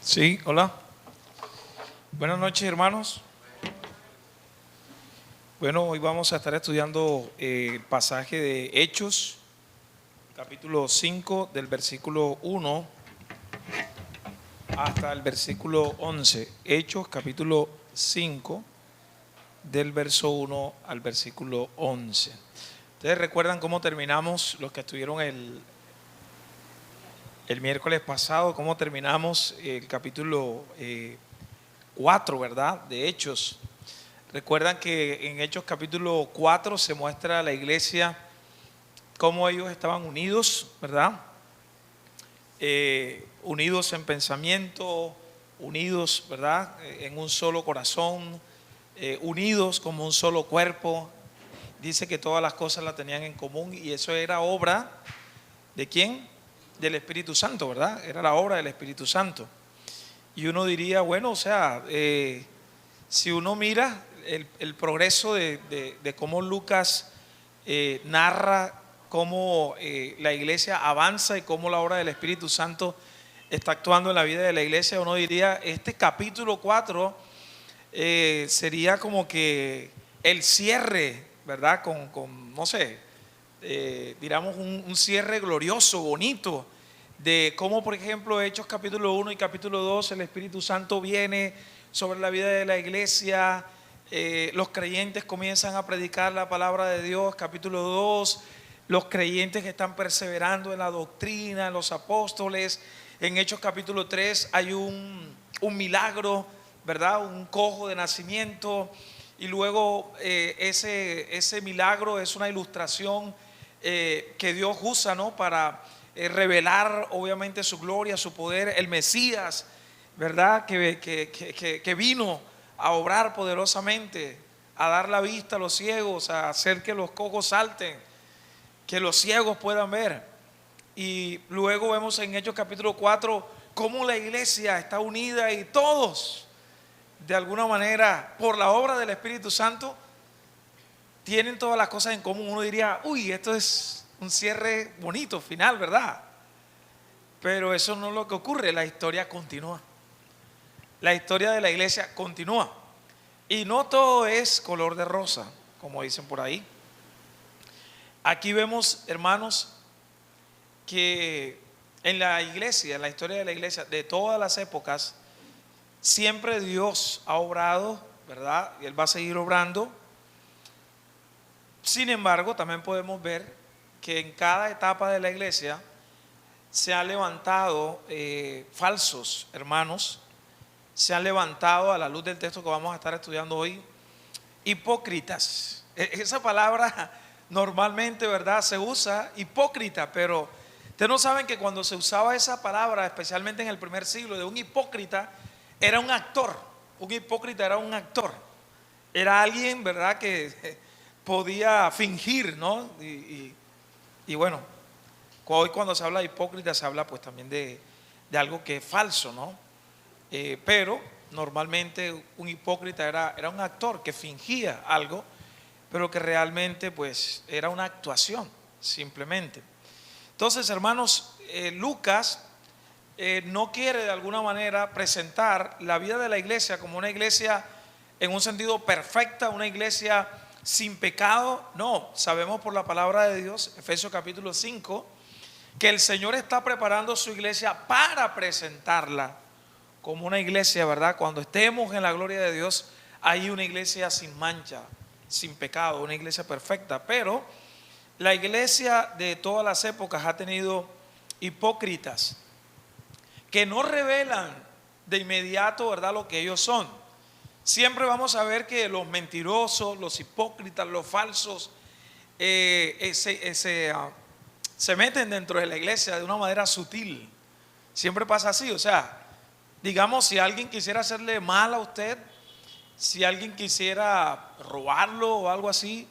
Sí, hola. Buenas noches, hermanos. Bueno, hoy vamos a estar estudiando el pasaje de Hechos, capítulo 5, del versículo 1 hasta el versículo 11. Hechos, capítulo 5, del verso 1 al versículo 11. Ustedes recuerdan cómo terminamos, los que estuvieron el miércoles pasado, cómo terminamos el capítulo 4, ¿verdad? De Hechos. Recuerdan que en Hechos capítulo 4 se muestra a la iglesia cómo ellos estaban unidos, ¿verdad? Unidos en pensamiento, unidos, ¿verdad? En un solo corazón, unidos como un solo cuerpo. Dice que todas las cosas las tenían en común y eso era obra ¿de quién? Del Espíritu Santo, ¿verdad? Era la obra del Espíritu Santo. Y uno diría, bueno, o sea, si uno mira el progreso de cómo Lucas narra cómo la iglesia avanza y cómo la obra del Espíritu Santo está actuando en la vida de la iglesia, uno diría, este capítulo 4 sería como que el cierre, ¿verdad? Con no sé, diríamos un cierre glorioso, bonito, de cómo, por ejemplo, Hechos capítulo 1 y capítulo 2, el Espíritu Santo viene sobre la vida de la iglesia, los creyentes comienzan a predicar la palabra de Dios, capítulo 2, los creyentes que están perseverando en la doctrina, en los apóstoles. En Hechos capítulo 3 hay un milagro, ¿verdad? Un cojo de nacimiento, y luego ese milagro es una ilustración que Dios usa, ¿no? Para revelar obviamente su gloria, su poder, el Mesías, ¿verdad? Que vino a obrar poderosamente, a dar la vista a los ciegos, a hacer que los cojos salten, que los ciegos puedan ver. Y luego vemos en Hechos capítulo 4 cómo la iglesia está unida y todos, de alguna manera, por la obra del Espíritu Santo, tienen todas las cosas en común. Uno diría, uy, esto es un cierre bonito, final, ¿verdad? Pero eso no es lo que ocurre, la historia continúa. La historia de la iglesia continúa. Y no todo es color de rosa, como dicen por ahí. Aquí vemos, hermanos, que en la iglesia, en la historia de la iglesia, de todas las épocas, siempre Dios ha obrado, ¿verdad? Y Él va a seguir obrando. Sin embargo, también podemos ver que en cada etapa de la iglesia se han levantado falsos hermanos, se han levantado, a la luz del texto que vamos a estar estudiando hoy, hipócritas. Esa palabra normalmente, ¿verdad?, se usa hipócrita, pero ustedes no saben que cuando se usaba esa palabra, especialmente en el primer siglo, de un hipócrita, era un actor. Un hipócrita era un actor. Era alguien, ¿verdad?, que podía fingir, ¿no? Y bueno, hoy cuando se habla de hipócrita se habla pues también de algo que es falso, ¿no? Pero normalmente un hipócrita era un actor que fingía algo, pero que realmente pues era una actuación, simplemente. Entonces, hermanos, Lucas no quiere de alguna manera presentar la vida de la iglesia como una iglesia en un sentido perfecta, una iglesia sin pecado. No, sabemos por la palabra de Dios, Efesios capítulo 5, que el Señor está preparando su iglesia para presentarla como una iglesia, ¿verdad? Cuando estemos en la gloria de Dios, hay una iglesia sin mancha, sin pecado, una iglesia perfecta. Pero la iglesia de todas las épocas ha tenido hipócritas que no revelan de inmediato, ¿verdad?, lo que ellos son. Siempre vamos a ver que los mentirosos, los hipócritas, los falsos se meten dentro de la iglesia de una manera sutil. Siempre pasa así, o sea, digamos, si alguien quisiera hacerle mal a usted, si alguien quisiera robarlo o algo así,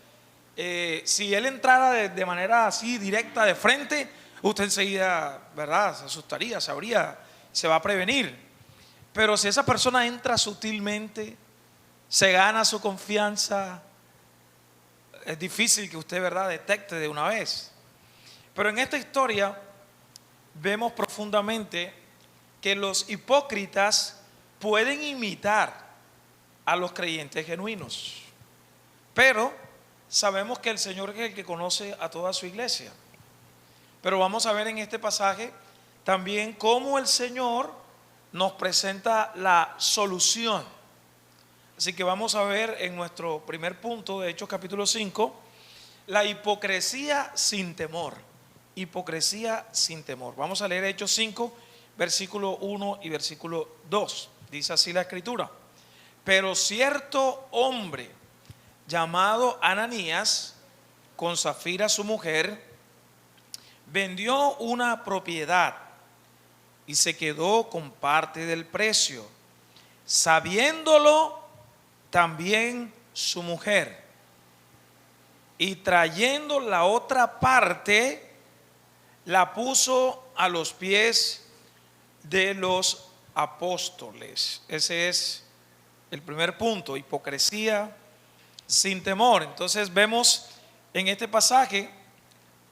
si él entrara de manera así directa de frente, usted enseguida, ¿verdad?, se asustaría, sabría, se va a prevenir. Pero si esa persona entra sutilmente, se gana su confianza, es difícil que usted, ¿verdad?, detecte de una vez. Pero en esta historia vemos profundamente que los hipócritas pueden imitar a los creyentes genuinos, pero sabemos que el Señor es el que conoce a toda su iglesia. Pero vamos a ver en este pasaje también cómo el Señor nos presenta la solución. Así que vamos a ver en nuestro primer punto de Hechos capítulo 5, la hipocresía sin temor. Hipocresía sin temor. Vamos a leer Hechos 5, versículo 1 y versículo 2. Dice así la escritura: pero cierto hombre llamado Ananías, con Safira su mujer, vendió una propiedad y se quedó con parte del precio, sabiéndolo también su mujer, y trayendo la otra parte, la puso a los pies de los apóstoles. Ese es el primer punto, hipocresía sin temor. Entonces vemos en este pasaje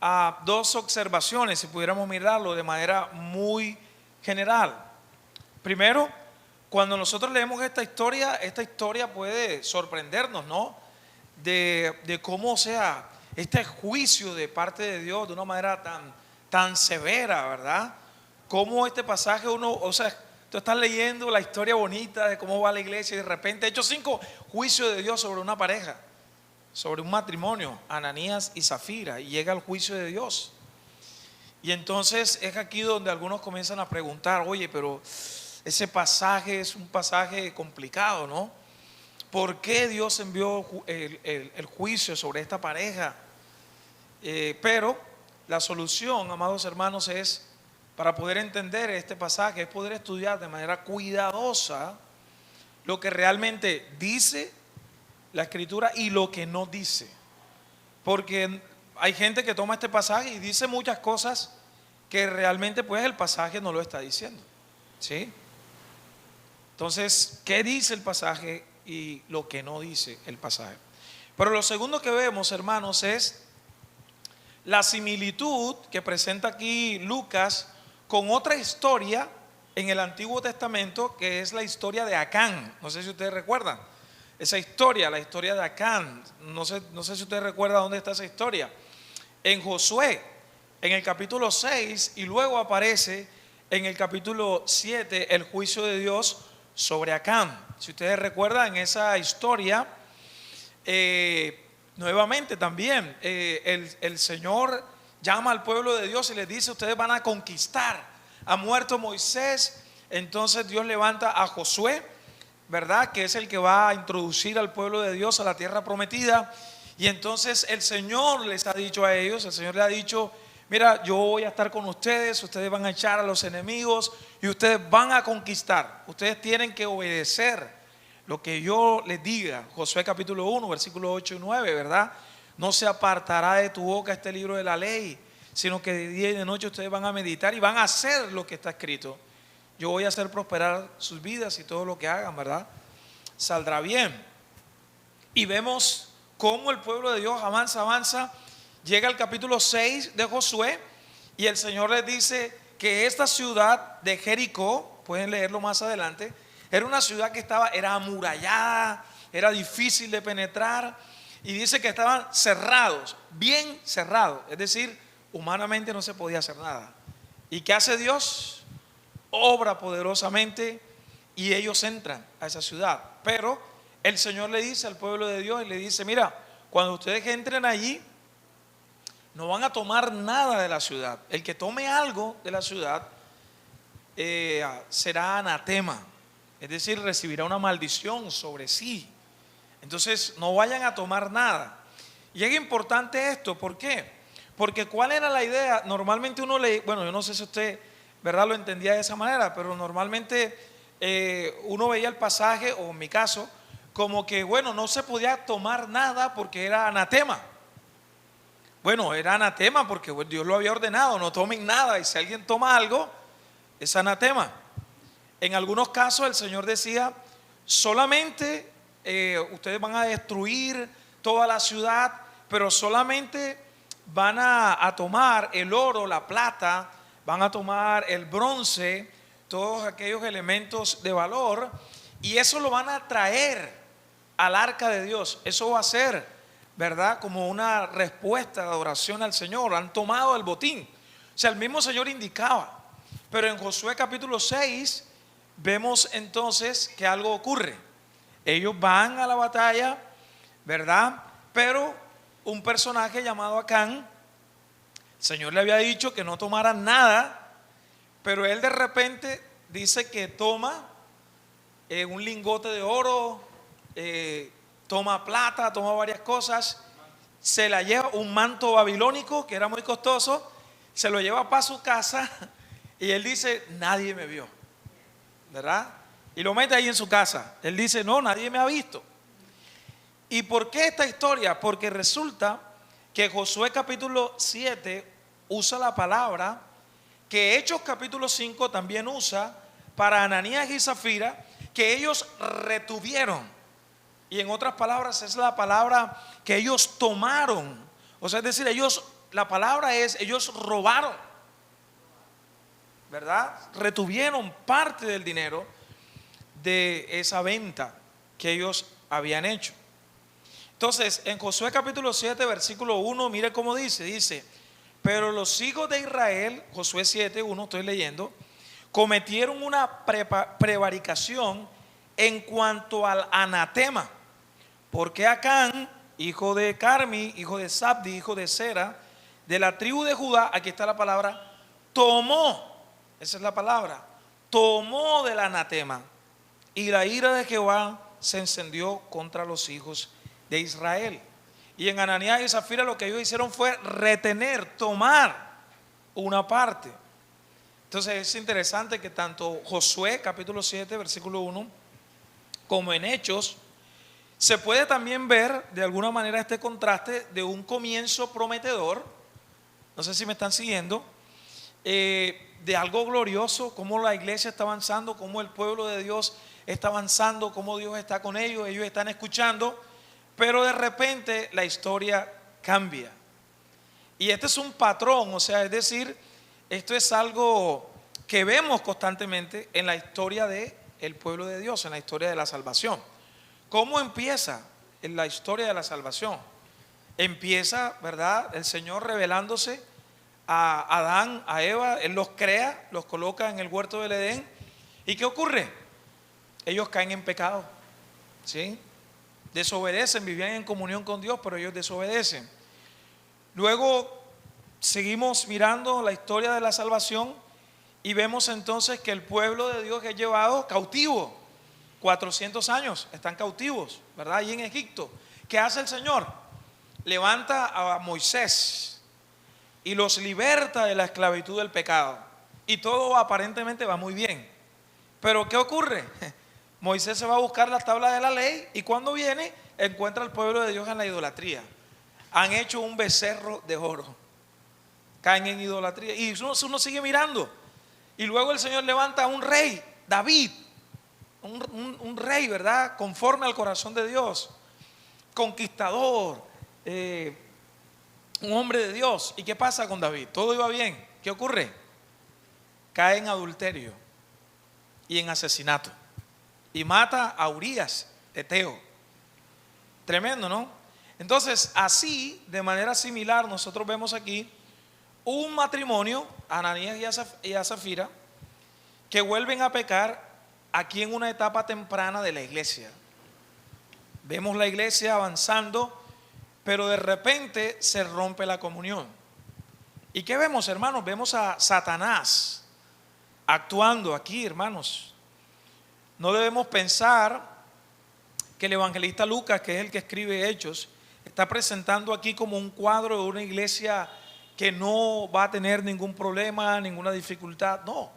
a dos observaciones, si pudiéramos mirarlo de manera muy general. Primero, cuando nosotros leemos esta historia puede sorprendernos, ¿no? De cómo, o sea, este juicio de parte de Dios de una manera tan severa, ¿verdad? Cómo este pasaje o sea, tú estás leyendo la historia bonita de cómo va la iglesia y de repente Hechos 5, juicio de Dios sobre una pareja, sobre un matrimonio, Ananías y Zafira, y llega el juicio de Dios. Y entonces es aquí donde algunos comienzan a preguntar: oye, pero ese pasaje es un pasaje complicado, ¿no? ¿Por qué Dios envió el juicio sobre esta pareja? Pero la solución, amados hermanos, es, para poder entender este pasaje, es poder estudiar de manera cuidadosa lo que realmente dice la escritura y lo que no dice. Porque hay gente que toma este pasaje y dice muchas cosas que realmente pues el pasaje no lo está diciendo, ¿sí? Entonces, ¿qué dice el pasaje y lo que no dice el pasaje? Pero lo segundo que vemos, hermanos, es la similitud que presenta aquí Lucas con otra historia en el Antiguo Testamento, que es la historia de Acán. No sé si ustedes recuerdan esa historia, la historia de Acán. No sé si ustedes recuerdan dónde está esa historia. En Josué, en el capítulo 6, y luego aparece en el capítulo 7 el juicio de Dios sobre Acán. Si ustedes recuerdan esa historia, nuevamente también el Señor llama al pueblo de Dios y les dice: ustedes van a conquistar. Ha muerto Moisés, entonces Dios levanta a Josué, ¿verdad? Que es el que va a introducir al pueblo de Dios a la tierra prometida. Y entonces el Señor les ha dicho a ellos, el Señor les ha dicho: mira, yo voy a estar con ustedes, ustedes van a echar a los enemigos y ustedes van a conquistar. Ustedes tienen que obedecer lo que yo les diga. Josué capítulo 1, versículos 8 y 9, ¿verdad? No se apartará de tu boca este libro de la ley, sino que de día y de noche ustedes van a meditar y van a hacer lo que está escrito. Yo voy a hacer prosperar sus vidas y todo lo que hagan, ¿verdad? Saldrá bien. Y vemos cómo el pueblo de Dios avanza. Llega al capítulo 6 de Josué y el Señor les dice que esta ciudad de Jericó, pueden leerlo más adelante, era una ciudad que era amurallada, era difícil de penetrar, y dice que estaban cerrados, bien cerrados, es decir, humanamente no se podía hacer nada. ¿Y qué hace Dios? Obra poderosamente y ellos entran a esa ciudad. Pero el Señor le dice al pueblo de Dios y le dice: mira, cuando ustedes entren allí, no van a tomar nada de la ciudad. El que tome algo de la ciudad será anatema, es decir, recibirá una maldición sobre sí. Entonces no vayan a tomar nada. Y es importante esto, ¿por qué? Porque ¿cuál era la idea? Normalmente uno bueno, yo no sé si usted, ¿verdad?, lo entendía de esa manera, pero normalmente uno veía el pasaje, o en mi caso, como que, bueno, no se podía tomar nada porque era anatema. Bueno, era anatema porque Dios lo había ordenado: no tomen nada, y si alguien toma algo, es anatema. En algunos casos el Señor decía: solamente ustedes van a destruir toda la ciudad, pero solamente van a tomar el oro, la plata, van a tomar el bronce, todos aquellos elementos de valor, y eso lo van a traer al arca de Dios. Eso va a ser, ¿verdad?, como una respuesta de adoración al Señor. Han tomado el botín. O sea, el mismo Señor indicaba. Pero en Josué capítulo 6 vemos entonces que algo ocurre. Ellos van a la batalla, ¿verdad? Pero un personaje llamado Acán, el Señor le había dicho que no tomara nada, pero él de repente dice que toma un lingote de oro, toma plata, toma varias cosas, se la lleva, un manto babilónico que era muy costoso, se lo lleva para su casa y él dice, nadie me vio, ¿verdad? Y lo mete ahí en su casa. Él dice, no, nadie me ha visto. ¿Y por qué esta historia? Porque resulta que Josué capítulo 7 usa la palabra que Hechos capítulo 5 también usa para Ananías y Zafira, que ellos retuvieron. Y en otras palabras es la palabra que ellos tomaron. O sea, es decir, la palabra es, ellos robaron, ¿verdad? Retuvieron parte del dinero de esa venta que ellos habían hecho. Entonces, en Josué capítulo 7, versículo 1, mire cómo dice, pero los hijos de Israel, Josué 7, 1, estoy leyendo, cometieron una prevaricación en cuanto al anatema, porque Acán, hijo de Carmi, hijo de Sabdi, hijo de Sera, de la tribu de Judá, aquí está la palabra, tomó, esa es la palabra, tomó del anatema, y la ira de Jehová se encendió contra los hijos de Israel. Y en Ananías y Zafira lo que ellos hicieron fue retener, tomar una parte. Entonces es interesante que tanto Josué capítulo 7 versículo 1 como en Hechos se puede también ver de alguna manera este contraste de un comienzo prometedor, no sé si me están siguiendo, de algo glorioso, cómo la iglesia está avanzando, cómo el pueblo de Dios está avanzando, cómo Dios está con ellos están escuchando, pero de repente la historia cambia. Y este es un patrón, o sea, es decir, esto es algo que vemos constantemente en la historia del pueblo de Dios, en la historia de la salvación. ¿Cómo empieza en la historia de la salvación? Empieza, ¿verdad?, el Señor revelándose a Adán, a Eva. Él los crea, los coloca en el huerto del Edén. ¿Y qué ocurre? Ellos caen en pecado, ¿sí? Desobedecen, vivían en comunión con Dios, pero ellos desobedecen. Luego seguimos mirando la historia de la salvación y vemos entonces que el pueblo de Dios es llevado cautivo. 400 años están cautivos, ¿verdad? Allí en Egipto. ¿Qué hace el Señor? Levanta a Moisés y los liberta de la esclavitud del pecado. Y todo aparentemente va muy bien. Pero ¿qué ocurre? Moisés se va a buscar la tabla de la ley y cuando viene encuentra al pueblo de Dios en la idolatría. Han hecho un becerro de oro. Caen en idolatría. Y uno sigue mirando. Y luego el Señor levanta a un rey, David. Un rey, ¿verdad? Conforme al corazón de Dios. Conquistador. Un hombre de Dios. ¿Y qué pasa con David? Todo iba bien. ¿Qué ocurre? Cae en adulterio y en asesinato. Y mata a Urías, eteo. Tremendo, ¿no? Entonces, así, de manera similar, nosotros vemos aquí un matrimonio, Ananías y a Zafira, que vuelven a pecar aquí en una etapa temprana de la iglesia. Vemos la iglesia avanzando, pero de repente se rompe la comunión. ¿Y qué vemos, hermanos? Vemos a Satanás actuando aquí, hermanos. No debemos pensar que el evangelista Lucas, que es el que escribe Hechos, está presentando aquí como un cuadro de una iglesia que no va a tener ningún problema, ninguna dificultad. No,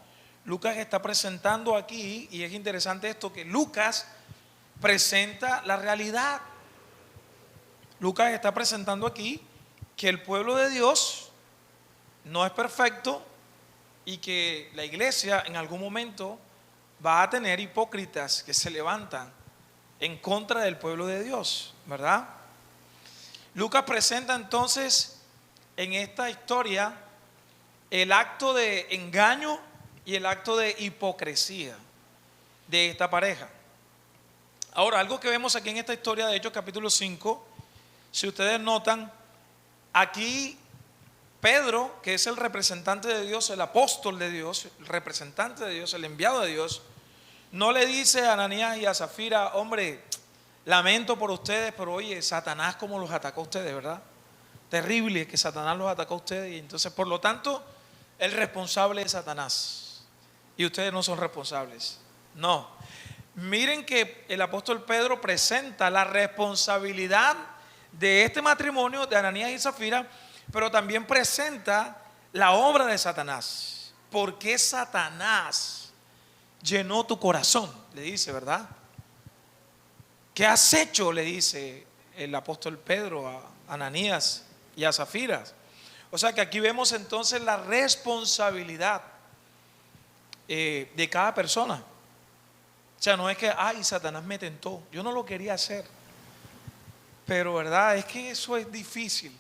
Lucas está presentando aquí, y es interesante esto, que Lucas presenta la realidad. Lucas está presentando aquí que el pueblo de Dios no es perfecto y que la iglesia en algún momento va a tener hipócritas que se levantan en contra del pueblo de Dios, ¿verdad? Lucas presenta entonces en esta historia el acto de engaño y el acto de hipocresía de esta pareja. Ahora, algo que vemos aquí en esta historia de Hechos capítulo 5, si ustedes notan, aquí Pedro, que es el representante de Dios, el apóstol de Dios, el representante de Dios, el enviado de Dios, no le dice a Ananías y a Zafira: hombre, lamento por ustedes, pero oye, Satanás cómo los atacó a ustedes, ¿verdad? Terrible que Satanás los atacó a ustedes, y entonces por lo tanto el responsable es Satanás y ustedes no son responsables. No, miren que el apóstol Pedro presenta la responsabilidad de este matrimonio de Ananías y Zafira, pero también presenta la obra de Satanás. ¿Por qué Satanás llenó tu corazón? Le dice, ¿verdad? ¿Qué has hecho? Le dice el apóstol Pedro a Ananías y a Zafira. O sea que aquí vemos entonces la responsabilidad de cada persona. O sea, no es que, ay, Satanás me tentó, yo no lo quería hacer, pero verdad, es que eso es difícil.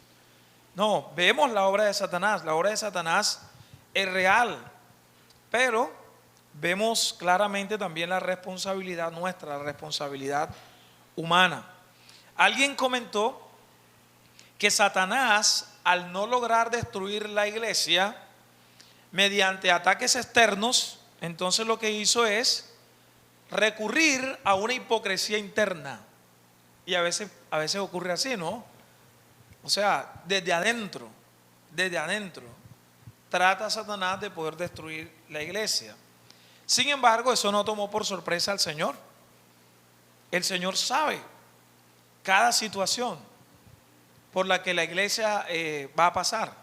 No, vemos la obra de Satanás. La obra de Satanás es real, pero vemos claramente también la responsabilidad nuestra, la responsabilidad humana. Alguien comentó que Satanás, al no lograr destruir la iglesia mediante ataques externos, entonces lo que hizo es recurrir a una hipocresía interna. Y a veces ocurre así, ¿no? O sea, desde adentro trata Satanás de poder destruir la iglesia. Sin embargo, eso no tomó por sorpresa al Señor. El Señor sabe cada situación por la que la iglesia va a pasar.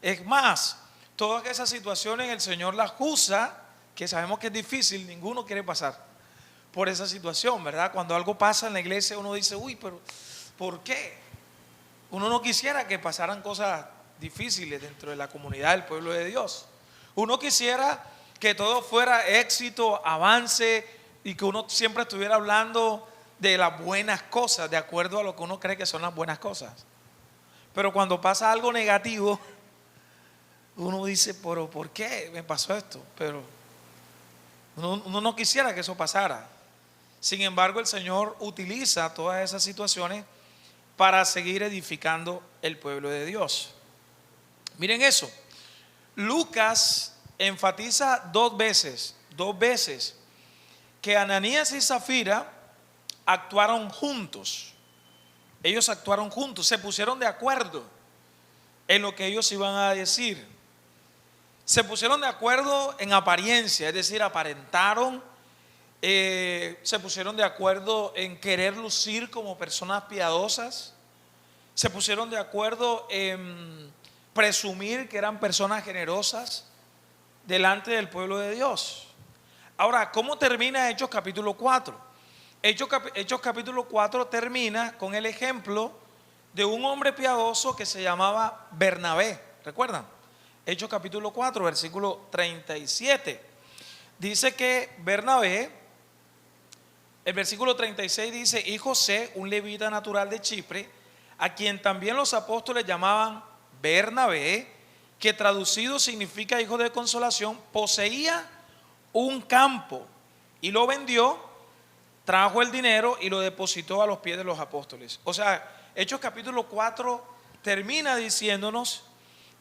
Es más, todas esas situaciones el Señor las usa, que sabemos que es difícil, ninguno quiere pasar por esa situación, ¿verdad? Cuando algo pasa en la iglesia uno dice, uy, pero ¿por qué? Uno no quisiera que pasaran cosas difíciles dentro de la comunidad del pueblo de Dios. Uno quisiera que todo fuera éxito, avance, y que uno siempre estuviera hablando de las buenas cosas, de acuerdo a lo que uno cree que son las buenas cosas. Pero cuando pasa algo negativo, uno dice, pero ¿por qué me pasó esto? Pero uno no quisiera que eso pasara. Sin embargo, el Señor utiliza todas esas situaciones para seguir edificando el pueblo de Dios. Miren eso. Lucas enfatiza dos veces que Ananías y Zafira actuaron juntos. Ellos actuaron juntos, se pusieron de acuerdo en lo que ellos iban a decir. Se pusieron de acuerdo en apariencia, es decir, aparentaron. Se pusieron de acuerdo en querer lucir como personas piadosas. Se pusieron de acuerdo en presumir que eran personas generosas delante del pueblo de Dios. Ahora, ¿cómo termina Hechos capítulo 4? Hechos capítulo 4 termina con el ejemplo de un hombre piadoso que se llamaba Bernabé. ¿Recuerdan? Hechos capítulo 4, versículo 37. Dice que Bernabé, el versículo 36 dice: y José, un levita natural de Chipre, a quien también los apóstoles llamaban Bernabé, que traducido significa hijo de consolación, poseía un campo y lo vendió, trajo el dinero y lo depositó a los pies de los apóstoles. O sea, Hechos capítulo 4 termina diciéndonos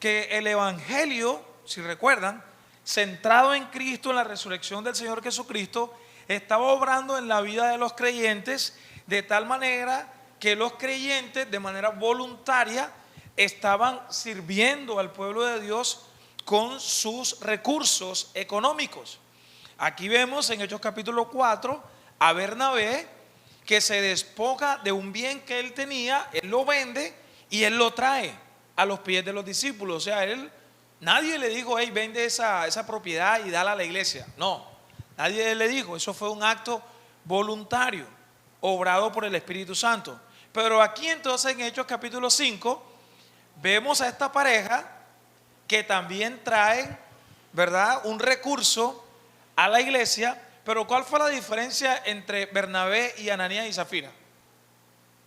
que el evangelio, si recuerdan, centrado en Cristo, en la resurrección del Señor Jesucristo, estaba obrando en la vida de los creyentes de tal manera que los creyentes de manera voluntaria estaban sirviendo al pueblo de Dios con sus recursos económicos. Aquí vemos en Hechos capítulo 4 a Bernabé que se despoja de un bien que él tenía, él lo vende y él lo trae a los pies de los discípulos. O sea, nadie le dijo, hey, vende esa propiedad y dala a la iglesia. No, nadie le dijo, eso fue un acto voluntario, obrado por el Espíritu Santo. Pero aquí entonces en Hechos capítulo 5 vemos a esta pareja que también traen, ¿verdad?, un recurso a la iglesia. Pero ¿cuál fue la diferencia entre Bernabé y Ananías y Zafira?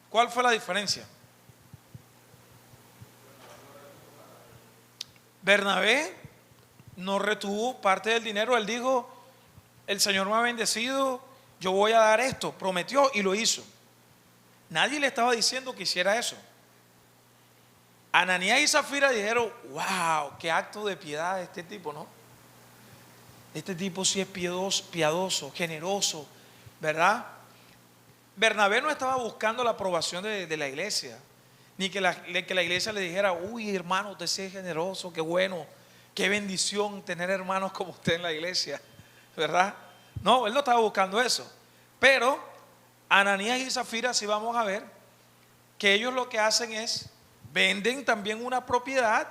¿Cuál fue la diferencia? Bernabé no retuvo parte del dinero. Él dijo: el Señor me ha bendecido, yo voy a dar esto. Prometió y lo hizo. Nadie le estaba diciendo que hiciera eso. Ananías y Zafira dijeron: wow, qué acto de piedad este tipo, ¿no? Este tipo sí es piadoso, generoso, ¿verdad? Bernabé no estaba buscando la aprobación de la iglesia, ni que la iglesia le dijera: uy, hermano, usted sí es generoso, qué bueno, qué bendición tener hermanos como usted en la iglesia, ¿verdad? No, él no estaba buscando eso. Pero Ananías y Zafira, sí vamos a ver que ellos lo que hacen es venden también una propiedad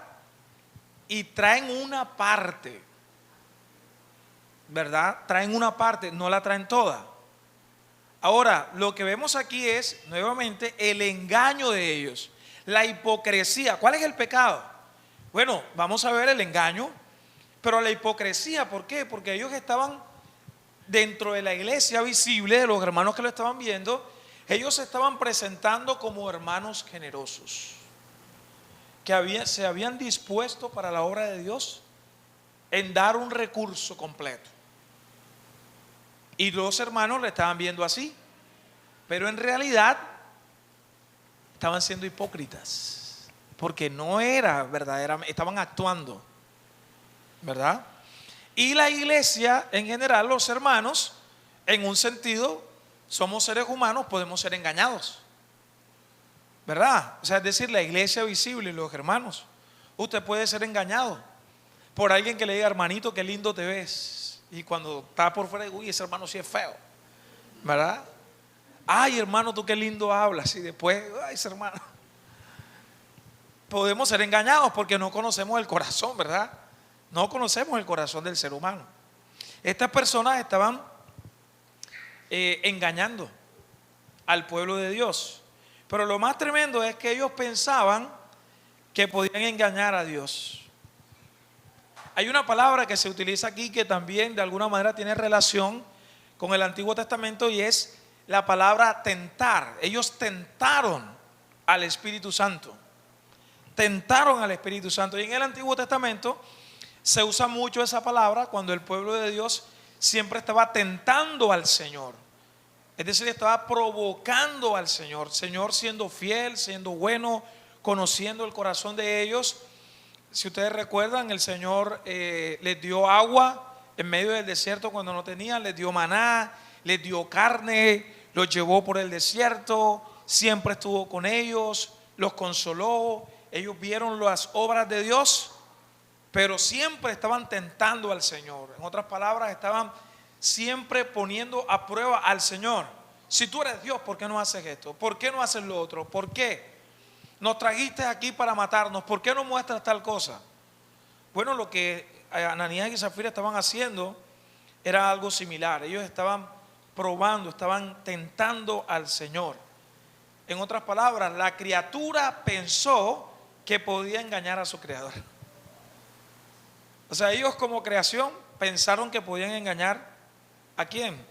y traen una parte, ¿verdad? Traen una parte, no la traen toda. Ahora, lo que vemos aquí es nuevamente el engaño de ellos, la hipocresía. ¿Cuál es el pecado? Bueno, vamos a ver el engaño, pero la hipocresía, ¿por qué? Porque ellos estaban dentro de la iglesia visible, de los hermanos que lo estaban viendo, ellos se estaban presentando como hermanos generosos, que se habían dispuesto para la obra de Dios en dar un recurso completo. Y los hermanos le estaban viendo así, pero en realidad estaban siendo hipócritas, porque no era verdaderamente, estaban actuando, ¿verdad? Y la iglesia en general, los hermanos, en un sentido, somos seres humanos, podemos ser engañados, ¿verdad? O sea, es decir, la iglesia visible y los hermanos, usted puede ser engañado por alguien que le diga: hermanito, qué lindo te ves. Y cuando está por fuera, uy, ese hermano sí es feo, ¿verdad? Ay, hermano, tú qué lindo hablas. Y después, ay, ese hermano. Podemos ser engañados porque no conocemos el corazón, ¿verdad? No conocemos el corazón del ser humano. Estas personas estaban engañando al pueblo de Dios. Pero lo más tremendo es que ellos pensaban que podían engañar a Dios. Hay una palabra que se utiliza aquí que también de alguna manera tiene relación con el Antiguo Testamento, y es la palabra tentar. Ellos tentaron al Espíritu Santo. Tentaron al Espíritu Santo. Y en el Antiguo Testamento se usa mucho esa palabra cuando el pueblo de Dios siempre estaba tentando al Señor. Es decir, estaba provocando al Señor. Señor siendo fiel, siendo bueno, conociendo el corazón de ellos. Si ustedes recuerdan, el Señor les dio agua en medio del desierto cuando no tenían, les dio maná, les dio carne, los llevó por el desierto, siempre estuvo con ellos, los consoló. Ellos vieron las obras de Dios, pero siempre estaban tentando al Señor. En otras palabras, estaban siempre poniendo a prueba al Señor. Si tú eres Dios, ¿por qué no haces esto? ¿Por qué no haces lo otro? ¿Por qué? Nos trajiste aquí para matarnos, ¿por qué no muestras tal cosa? Bueno, lo que Ananías y Zafira estaban haciendo era algo similar. Ellos estaban probando, estaban tentando al Señor. En otras palabras, la criatura pensó que podía engañar a su creador. O sea, ellos como creación pensaron que podían engañar ¿a quién?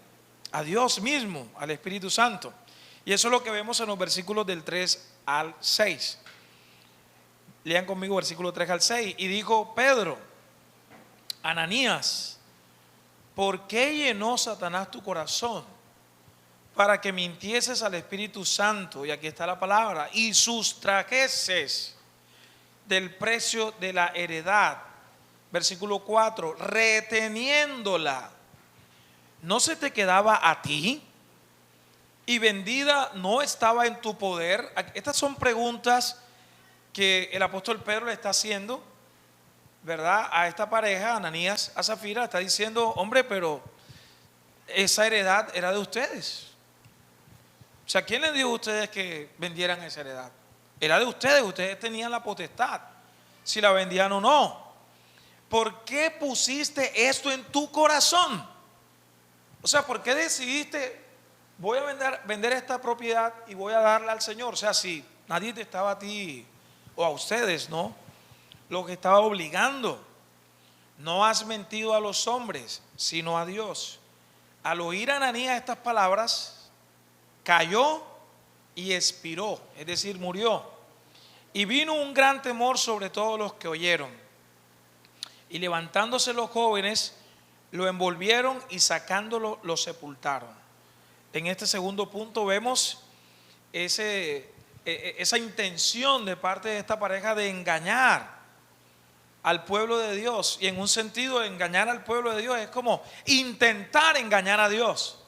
A Dios mismo, al Espíritu Santo. Y eso es lo que vemos en los versículos del 3 al 6. Lean conmigo versículo 3 al 6. Y dijo Pedro: Ananías, ¿por qué llenó Satanás tu corazón para que mintieses al Espíritu Santo? Y aquí está la palabra: y sustrajeses del precio de la heredad. Versículo 4: reteniéndola, ¿no se te quedaba a ti? Y vendida, ¿no estaba en tu poder? Estas son preguntas que el apóstol Pedro le está haciendo, ¿verdad? A esta pareja, Ananías a Zafira, está diciendo: hombre, pero esa heredad era de ustedes. O sea, ¿quién les dijo a ustedes que vendieran esa heredad? Era de ustedes, ustedes tenían la potestad, si la vendían o no. ¿Por qué pusiste esto en tu corazón? O sea, ¿por qué decidiste: voy a vender esta propiedad y voy a darla al Señor? O sea, si nadie te estaba a ti o a ustedes, ¿no?, lo que estaba obligando. No has mentido a los hombres, sino a Dios. Al oír a Ananías estas palabras, cayó y expiró, es decir, murió. Y vino un gran temor sobre todos los que oyeron. Y levantándose los jóvenes, lo envolvieron y sacándolo, lo sepultaron. En este segundo punto vemos esa intención de parte de esta pareja de engañar al pueblo de Dios. Y en un sentido, engañar al pueblo de Dios es como intentar engañar a Dios,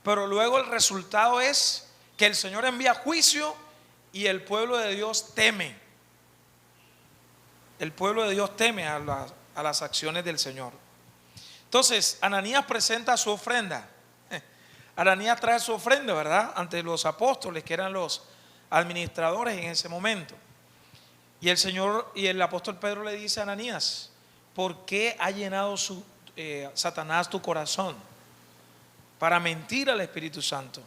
pero luego el resultado es que el Señor envía juicio y el pueblo de Dios teme. El pueblo de Dios teme a las acciones del Señor. Entonces Ananías presenta su ofrenda. Ananías trae su ofrenda, ¿verdad?, ante los apóstoles, que eran los administradores en ese momento. Y el Señor y el apóstol Pedro le dice a Ananías: ¿por qué ha llenado Satanás tu corazón para mentir al Espíritu Santo?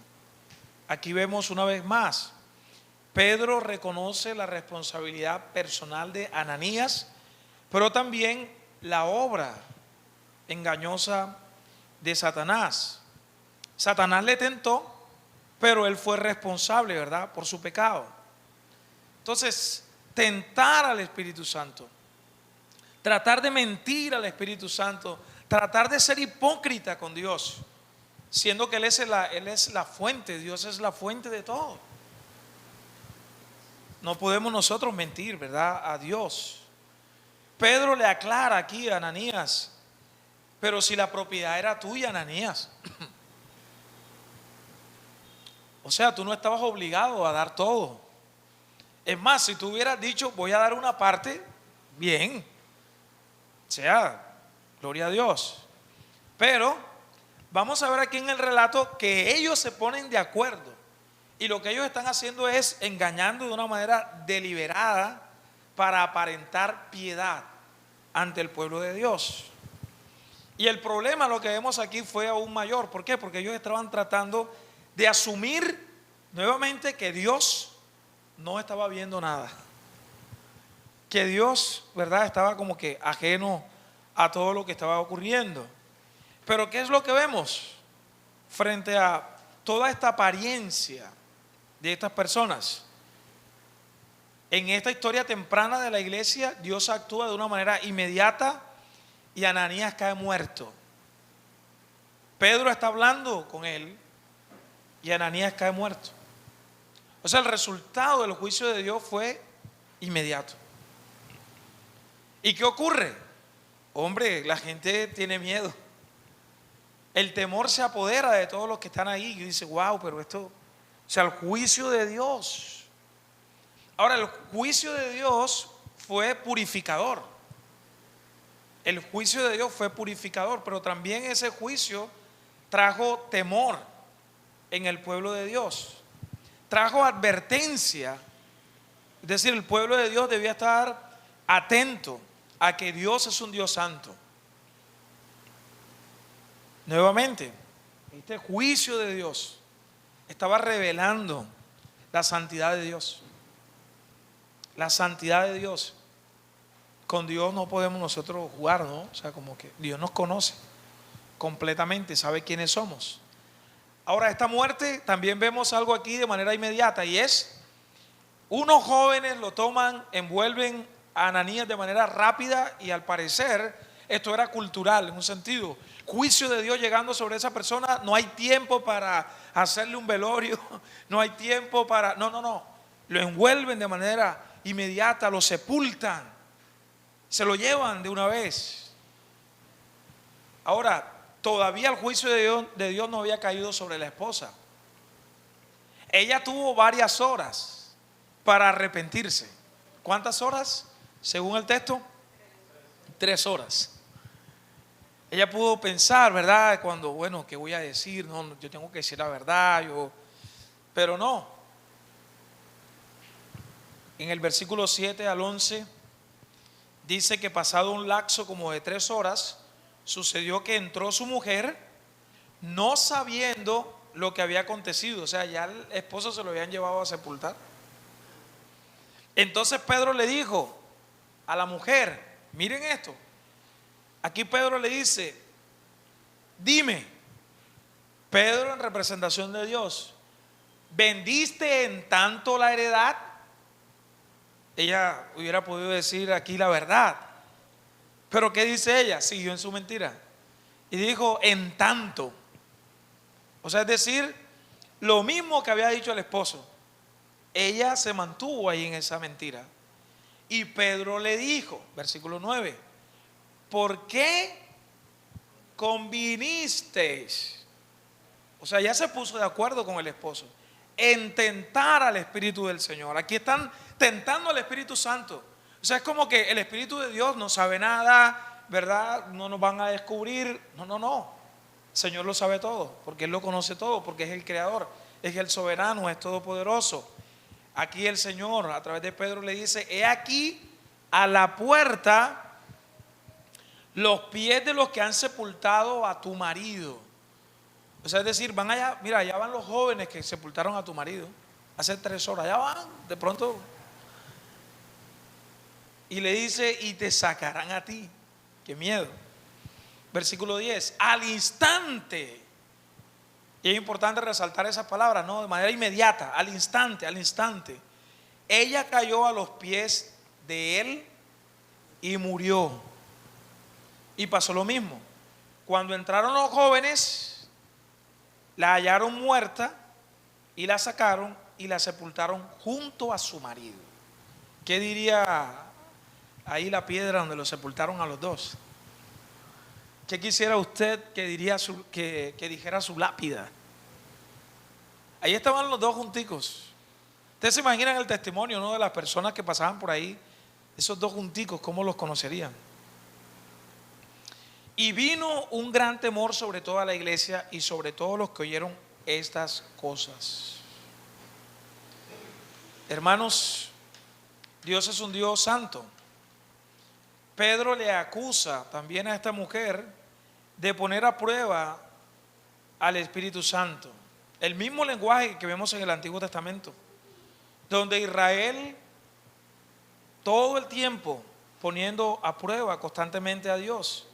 Aquí vemos una vez más, Pedro reconoce la responsabilidad personal de Ananías, pero también la obra engañosa de Satanás. Satanás le tentó, pero él fue responsable, ¿verdad?, por su pecado. Entonces, tentar al Espíritu Santo, tratar de mentir al Espíritu Santo, tratar de ser hipócrita con Dios, siendo que Él es la fuente, Dios es la fuente de todo. No podemos nosotros mentir, ¿verdad?, a Dios. Pedro le aclara aquí a Ananías: pero si la propiedad era tuya, Ananías, o sea, tú no estabas obligado a dar todo. Es más, si tú hubieras dicho voy a dar una parte, bien, o sea, gloria a Dios. Pero vamos a ver aquí en el relato que ellos se ponen de acuerdo, y lo que ellos están haciendo es engañando de una manera deliberada para aparentar piedad ante el pueblo de Dios. Y el problema, lo que vemos aquí, fue aún mayor. ¿Por qué? Porque ellos estaban tratando de asumir nuevamente que Dios no estaba viendo nada, que Dios, ¿verdad?, estaba como que ajeno a todo lo que estaba ocurriendo. Pero ¿qué es lo que vemos frente a toda esta apariencia de estas personas? En esta historia temprana de la iglesia, Dios actúa de una manera inmediata y Ananías cae muerto. Pedro está hablando con él y Ananías cae muerto. O sea, el resultado del juicio de Dios fue inmediato. ¿Y qué ocurre? Hombre, la gente tiene miedo. El temor se apodera de todos los que están ahí y dice: wow, pero esto, o sea, el juicio de Dios. Ahora, el juicio de Dios fue purificador. El juicio de Dios fue purificador, pero también ese juicio trajo temor en el pueblo de Dios. Trajo advertencia. Es decir, el pueblo de Dios debía estar atento a que Dios es un Dios santo. Nuevamente, este juicio de Dios estaba revelando la santidad de Dios. La santidad de Dios. Con Dios no podemos nosotros jugar, ¿no? O sea, como que Dios nos conoce completamente, sabe quiénes somos. Ahora, esta muerte, también vemos algo aquí de manera inmediata, y es: unos jóvenes lo toman, envuelven a Ananías de manera rápida, y al parecer esto era cultural en un sentido. Juicio de Dios llegando sobre esa persona, no hay tiempo para hacerle un velorio, no hay tiempo para... No, lo envuelven de manera inmediata, lo sepultan, se lo llevan de una vez. Ahora, todavía el juicio de Dios no había caído sobre la esposa. Ella tuvo varias horas para arrepentirse. ¿Cuántas horas? Según el texto, 3 horas. Ella pudo pensar, ¿verdad? Cuando, bueno, ¿qué voy a decir? No, yo tengo que decir la verdad, pero no. En el versículo 7 al 11 dice que pasado un lapso como de 3 horas, sucedió que entró su mujer, no sabiendo lo que había acontecido. O sea, ya el esposo se lo habían llevado a sepultar. Entonces Pedro le dijo a la mujer: miren esto. Aquí Pedro le dice: dime, Pedro en representación de Dios, ¿vendiste en tanto la heredad? Ella hubiera podido decir aquí la verdad. Pero ¿qué dice ella? Siguió en su mentira. Y dijo, en tanto. O sea, es decir, lo mismo que había dicho el esposo. Ella se mantuvo ahí en esa mentira. Y Pedro le dijo, versículo 9, ¿por qué convinisteis? O sea, ya se puso de acuerdo con el esposo en tentar al Espíritu del Señor. Aquí están tentando al Espíritu Santo. O sea, es como que el Espíritu de Dios no sabe nada, ¿verdad? No nos van a descubrir. No, no, no. El Señor lo sabe todo, porque Él lo conoce todo, porque es el Creador, es el soberano, es todopoderoso. Aquí el Señor, a través de Pedro, le dice, he aquí a la puerta los pies de los que han sepultado a tu marido. O sea, es decir, van allá, mira, allá van los jóvenes que sepultaron a tu marido hace 3 horas, allá van, de pronto. Y le dice, y te sacarán a ti. Qué miedo. Versículo 10, al instante. Y es importante resaltar esas palabras, ¿no? De manera inmediata, al instante, al instante. Ella cayó a los pies de él y murió. Y pasó lo mismo. Cuando entraron los jóvenes, la hallaron muerta y la sacaron y la sepultaron junto a su marido. ¿Qué diría ahí la piedra donde lo sepultaron a los dos? ¿Qué quisiera usted que dijera su lápida? Ahí estaban los dos junticos. Ustedes se imaginan el testimonio, ¿no?, de las personas que pasaban por ahí, esos dos junticos, ¿cómo los conocerían? Y vino un gran temor sobre toda la iglesia y sobre todos los que oyeron estas cosas. Hermanos, Dios es un Dios santo. Pedro le acusa también a esta mujer de poner a prueba al Espíritu Santo. El mismo lenguaje que vemos en el Antiguo Testamento, donde Israel todo el tiempo poniendo a prueba constantemente a Dios,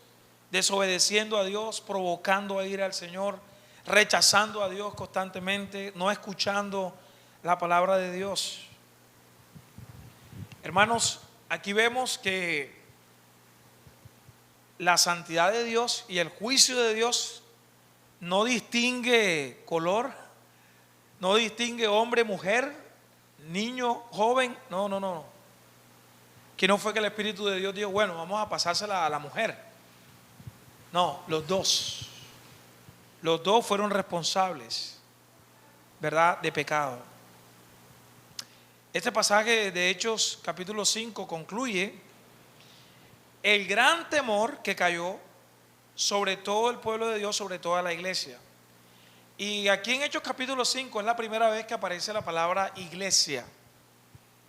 desobedeciendo a Dios, provocando a ira al Señor, rechazando a Dios constantemente, no escuchando la palabra de Dios. Hermanos, aquí vemos que la santidad de Dios y el juicio de Dios no distingue color, no distingue hombre, mujer, niño, joven. No, no, no. Que no fue que el Espíritu de Dios dijo, bueno, vamos a pasársela a la mujer. No, los dos fueron responsables, ¿verdad?, de pecado. Este pasaje de Hechos capítulo 5 concluye el gran temor que cayó sobre todo el pueblo de Dios, sobre toda la iglesia. Y aquí en Hechos capítulo 5 es la primera vez que aparece la palabra iglesia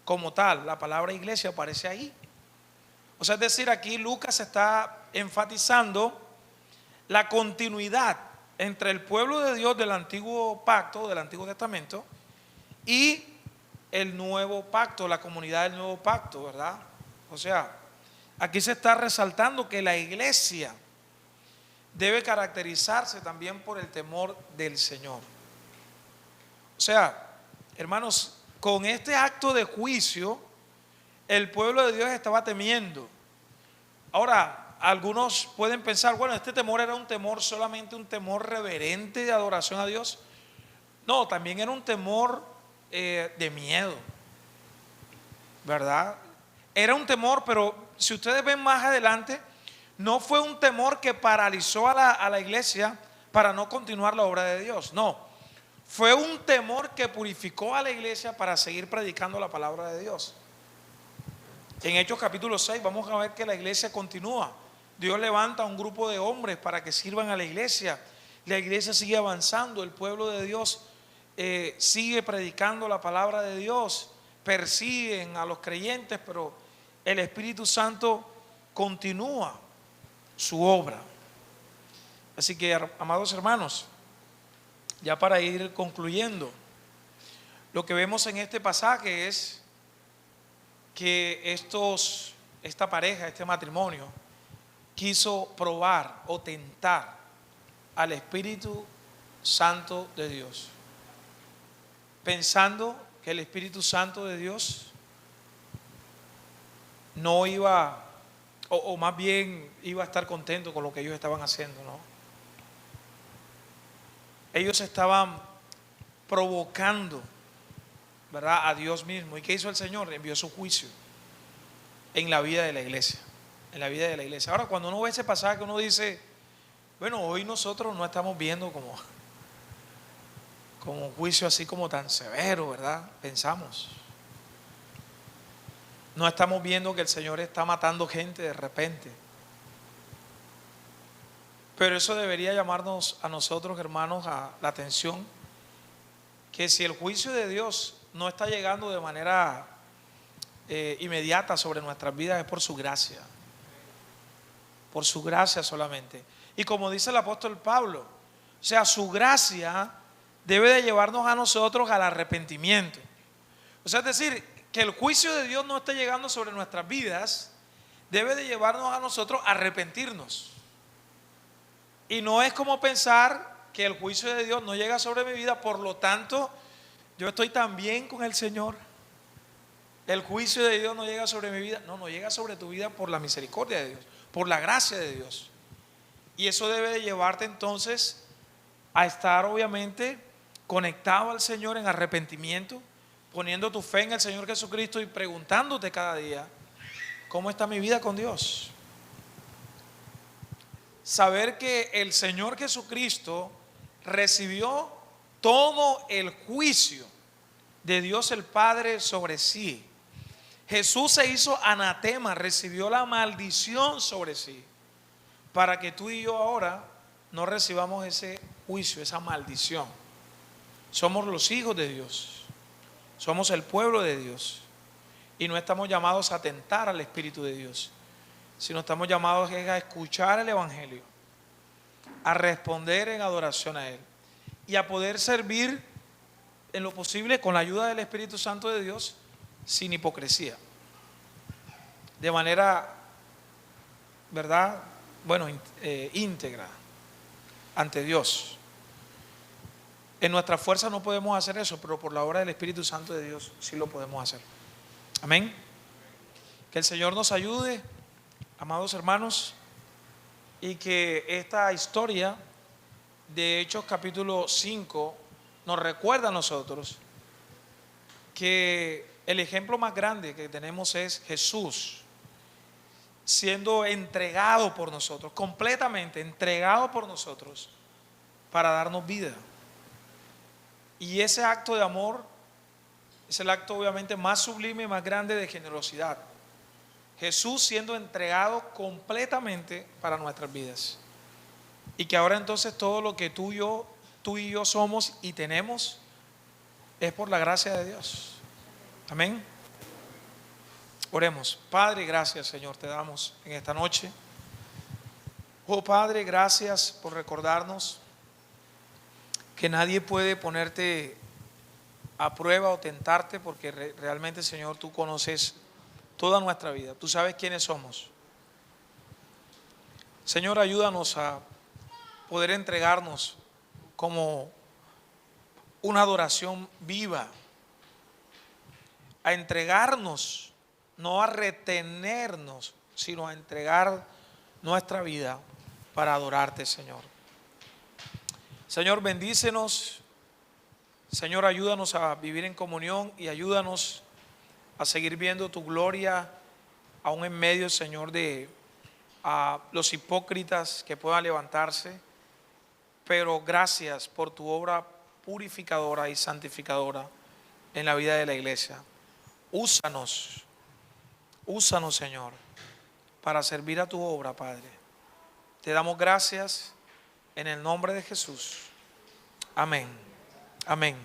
como tal. La palabra iglesia aparece ahí. O sea, es decir, aquí Lucas está enfatizando la continuidad entre el pueblo de Dios del antiguo pacto, del Antiguo Testamento, y el nuevo pacto, la comunidad del nuevo pacto, ¿verdad? O sea, aquí se está resaltando que la iglesia debe caracterizarse también por el temor del Señor. O sea, hermanos, con este acto de juicio, el pueblo de Dios estaba temiendo. Ahora, algunos pueden pensar, bueno, este temor era un temor, solamente un temor reverente de adoración a Dios. No, también era un temor de miedo, ¿verdad? Era un temor, pero si ustedes ven más adelante, no fue un temor que paralizó a la iglesia para no continuar la obra de Dios. No, fue un temor que purificó a la iglesia para seguir predicando la palabra de Dios. En Hechos capítulo 6 vamos a ver que la iglesia continúa. Dios levanta a un grupo de hombres para que sirvan a la iglesia. La iglesia sigue avanzando, el pueblo de Dios sigue predicando la palabra de Dios, persiguen a los creyentes, pero el Espíritu Santo continúa su obra. Así que, amados hermanos, ya para ir concluyendo, lo que vemos en este pasaje es que esta pareja, este matrimonio, quiso probar o tentar al Espíritu Santo de Dios, pensando que el Espíritu Santo de Dios no iba, o más bien iba a estar contento con lo que ellos estaban haciendo, ¿no? Ellos estaban provocando, ¿verdad?, a Dios mismo. ¿Y qué hizo el Señor? Envió su juicio en la vida de la iglesia, en la vida de la iglesia. Ahora, cuando uno ve ese pasaje, uno dice, bueno, hoy nosotros no estamos viendo como un juicio así como tan severo, ¿verdad? Pensamos. No estamos viendo que el Señor está matando gente de repente. Pero eso debería llamarnos a nosotros, hermanos, a la atención, que si el juicio de Dios no está llegando de manera inmediata sobre nuestras vidas, es por su gracia solamente. Y como dice el apóstol Pablo, o sea, su gracia debe de llevarnos a nosotros al arrepentimiento. O sea, es decir, que el juicio de Dios no esté llegando sobre nuestras vidas debe de llevarnos a nosotros a arrepentirnos. Y no es como pensar que el juicio de Dios no llega sobre mi vida, por lo tanto, yo estoy tan bien con el Señor. El juicio de Dios no llega sobre mi vida. No llega sobre tu vida por la misericordia de Dios, por la gracia de Dios. Y eso debe de llevarte entonces a estar obviamente conectado al Señor en arrepentimiento, poniendo tu fe en el Señor Jesucristo y preguntándote cada día, ¿cómo está mi vida con Dios? Saber que el Señor Jesucristo recibió todo el juicio de Dios el Padre sobre sí. Jesús se hizo anatema, recibió la maldición sobre sí, para que tú y yo ahora no recibamos ese juicio, esa maldición. Somos los hijos de Dios, somos el pueblo de Dios, y no estamos llamados a tentar al Espíritu de Dios, sino estamos llamados a escuchar el Evangelio, a responder en adoración a Él y a poder servir en lo posible con la ayuda del Espíritu Santo de Dios, sin hipocresía, de manera, ¿verdad?, bueno, íntegra ante Dios. En nuestra fuerza no podemos hacer eso, pero por la obra del Espíritu Santo de Dios sí lo podemos hacer. Amén. Que el Señor nos ayude, amados hermanos, y que esta historia de Hechos capítulo 5 nos recuerda a nosotros que el ejemplo más grande que tenemos es Jesús siendo entregado por nosotros, completamente entregado por nosotros para darnos vida. Y ese acto de amor es el acto obviamente más sublime y más grande de generosidad. Jesús siendo entregado completamente para nuestras vidas. Y que ahora entonces todo lo que tú y yo somos y tenemos es por la gracia de Dios. Amén. Oremos. Padre, gracias, Señor, te damos en esta noche. Oh Padre, gracias por recordarnos que nadie puede ponerte a prueba o tentarte, porque realmente, Señor, tú conoces toda nuestra vida. Tú sabes quiénes somos. Señor, ayúdanos a poder entregarnos como una adoración viva, a entregarnos, no a retenernos, sino a entregar nuestra vida para adorarte, Señor. Señor, bendícenos. Señor, ayúdanos a vivir en comunión y ayúdanos a seguir viendo tu gloria aún en medio, Señor, de los hipócritas que puedan levantarse. Pero gracias por tu obra purificadora y santificadora en la vida de la iglesia. Úsanos, Señor, para servir a tu obra, Padre. Te damos gracias en el nombre de Jesús. Amén. Amén.